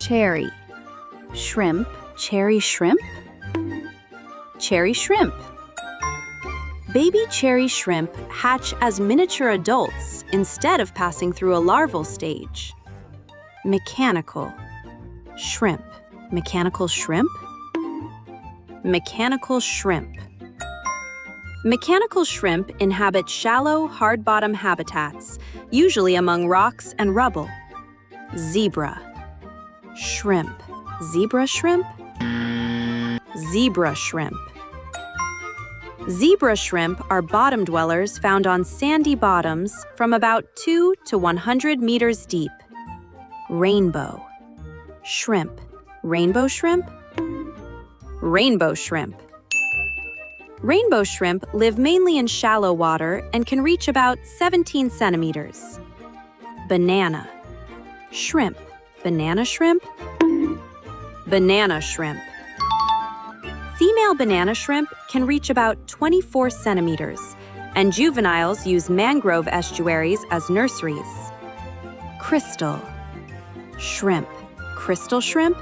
Cherry. Shrimp, cherry shrimp? Cherry shrimp. Baby cherry shrimp hatch as miniature adults instead of passing through a larval stage. Mechanical. Shrimp. Mechanical shrimp? Mechanical shrimp. Mechanical shrimp inhabit shallow, hard-bottom habitats, usually among rocks and rubble. Zebra. Shrimp. Zebra shrimp? Zebra shrimp. Zebra shrimp are bottom dwellers found on sandy bottoms from about 2 to 100 meters deep. Rainbow. Shrimp. Rainbow shrimp? Rainbow shrimp. Rainbow shrimp live mainly in shallow water and can reach about 17 centimeters. Banana. Shrimp. Banana shrimp? Banana shrimp. Female banana shrimp can reach about 24 centimeters, and juveniles use mangrove estuaries as nurseries. Crystal. Shrimp. Crystal shrimp?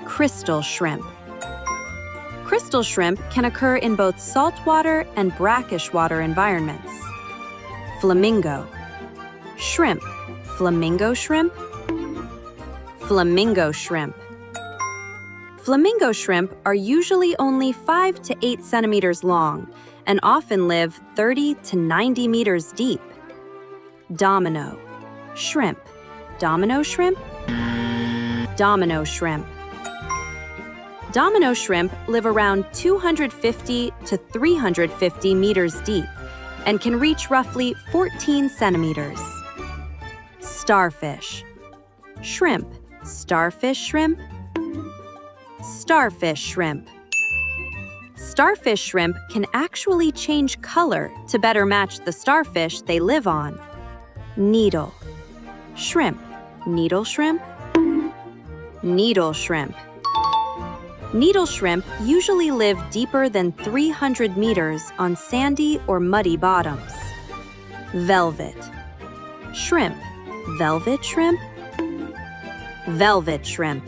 Crystal shrimp. Crystal shrimp can occur in both saltwater and brackish water environments. Flamingo. Shrimp. Flamingo shrimp? Flamingo shrimp. Flamingo shrimp are usually only 5 to 8 centimeters long and often live 30 to 90 meters deep. Domino. Shrimp. Domino shrimp? Domino shrimp. Domino shrimp live around 250 to 350 meters deep and can reach roughly 14 centimeters. Starfish. Shrimp. Starfish shrimp? Starfish shrimp. Starfish shrimp can actually change color to better match the starfish they live on. Needle. Shrimp. Needle shrimp? Needle shrimp. Needle shrimp usually live deeper than 300 meters on sandy or muddy bottoms. Velvet. Shrimp. Velvet shrimp? Velvet shrimp.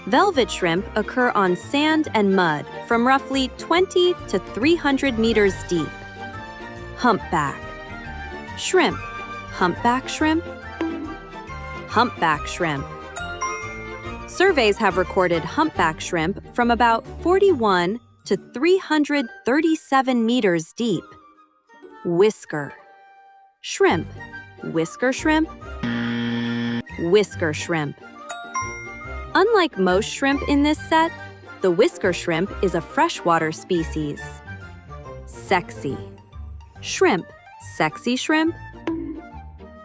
Velvet shrimp occur on sand and mud from roughly 20 to 300 meters deep. Humpback. Shrimp. Humpback shrimp? Humpback shrimp. Surveys have recorded humpback shrimp from about 41 to 337 meters deep. Whisker. Shrimp. Whisker shrimp? Whisker shrimp. Unlike most shrimp in this set, the whisker shrimp is a freshwater species. Sexy. Shrimp. Sexy shrimp?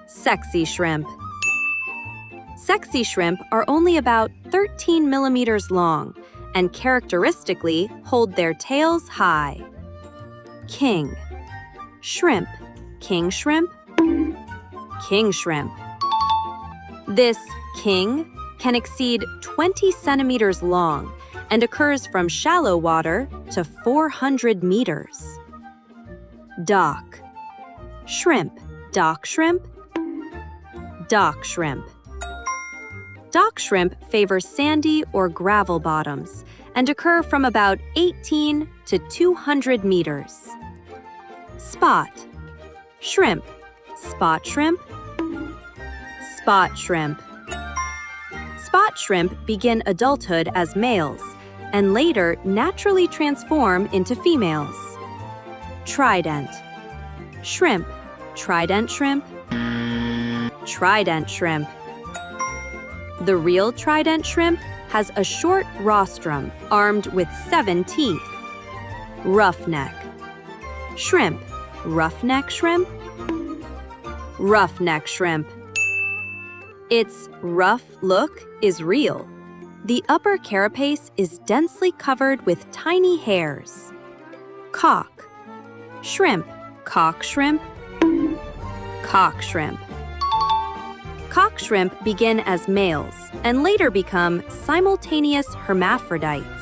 Sexy shrimp. Sexy shrimp are only about 13 millimeters long and characteristically hold their tails high. King. Shrimp. King shrimp? King shrimp. This king can exceed 20 centimeters long and occurs from shallow water to 400 meters. Dock. Shrimp. Dock shrimp? Dock shrimp. Dock shrimp favor sandy or gravel bottoms and occur from about 18 to 200 meters. Spot. Shrimp. Spot shrimp? Spot shrimp. Spot shrimp begin adulthood as males and later naturally transform into females. Trident. Shrimp. Trident shrimp? Trident shrimp. The real trident shrimp has a short rostrum armed with 7 teeth. Roughneck. Shrimp. Roughneck shrimp? Roughneck shrimp. Its rough look is real. The upper carapace is densely covered with tiny hairs. Cock. Shrimp. Cock shrimp? Cock shrimp. Cock shrimp begin as males and later become simultaneous hermaphrodites.